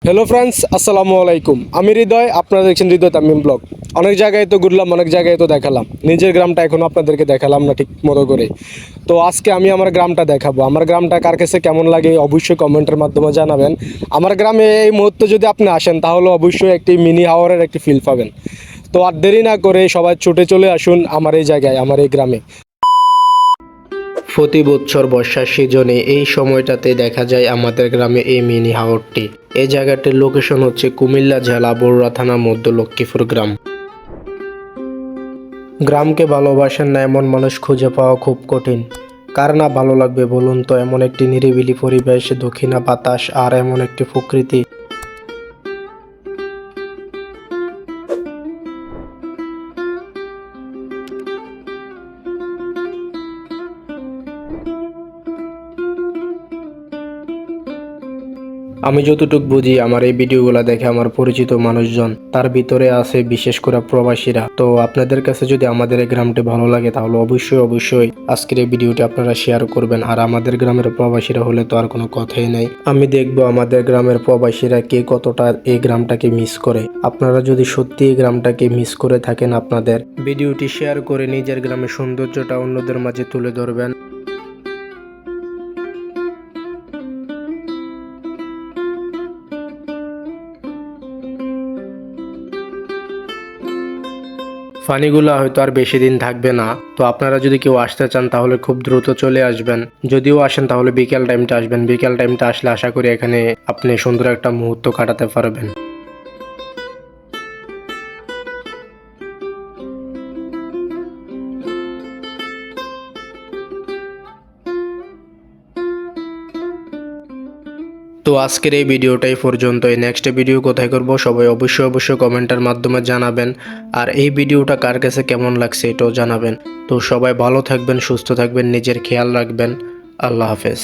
Hello friends, আসসালামু আলাইকুম। আমি হৃদয়, আপনারা দেখছেন হৃদয় তামিম ব্লগ। অনেক জায়গায় তো ঘুরলাম, অনেক জায়গায় তো দেখালাম, নিজের গ্রামটা এখনও আপনাদেরকে দেখালাম না ঠিক মতো করে। তো আজকে আমি আমার গ্রামটা দেখাবো। আমার গ্রামটা কার কাছে কেমন লাগে অবশ্যই কমেন্টের মাধ্যমে জানাবেন। আমার গ্রামে এই মুহূর্তে যদি আপনি আসেন তাহলে অবশ্যই একটি মিনি হাওরের একটি ফিল পাবেন। তো আর দেরি না করে সবাই ছুটে চলে আসুন আমার এই জায়গায়, আমার এই গ্রামে। প্রতি বছর বর্ষার সিজনে এই সময়টাতে দেখা যায় আমাদের গ্রামে এই মিনি হাওরটি। এই জায়গাটির লোকেশন হচ্ছে কুমিল্লা জেলা বরুড়া থানা মধ্য লক্ষ্মীপুর গ্রাম। গ্রামকে ভালোবাসেন না এমন মানুষ খুঁজে পাওয়া খুব কঠিন। কার না ভালো লাগবে বলুন তো? এমন একটি নিরিবিলি পরিবেশ, দক্ষিণা বাতাস আর এমন একটি প্রকৃতি। আমি যতটুকু বুঝি, আমার এই ভিডিওগুলো দেখে আমার পরিচিত মানুষজন, তার ভিতরে আছে বিশেষ করে প্রবাসীরা। তো আপনাদের কাছে যদি আমাদের এই গ্রামটি ভালো লাগে তাহলে অবশ্যই আজকের এই ভিডিওটি আপনারা শেয়ার করবেন। আর আমাদের গ্রামের প্রবাসীরা হলে তো আর কোনো কথাই নাই। আমি দেখবো আমাদের গ্রামের প্রবাসীরা কে কতটা এই গ্রামটাকে মিস করে। আপনারা যদি সত্যি এই গ্রামটাকে মিস করে থাকেন, আপনাদের ভিডিওটি শেয়ার করে নিজের গ্রামের সৌন্দর্যটা অন্যদের মাঝে তুলে ধরবেন। পানিগুলা হয়তো আর বেশি দিন থাকবে না। তো আপনারা যদি কেউ আসতে চান তাহলে খুব দ্রুত চলে আসবেন। যদিও আসেন তাহলে বিকেল টাইমটা আসবেন। বিকেল টাইমটা আসলে আশা করি এখানে আপনি সুন্দর একটা মুহূর্ত কাটাতে পারবেন। তো আজকের এই ভিডিওটাই পর্যন্তই। নেক্সট ভিডিও কোথায় করব সবাই অবশ্যই কমেন্টের মাধ্যমে জানাবেন। আর এই ভিডিওটা কার কাছে কেমন লাগছে এটাও জানাবেন। তো সবাই ভালো থাকবেন, সুস্থ থাকবেন, নিজের খেয়াল রাখবেন। আল্লাহ হাফেজ।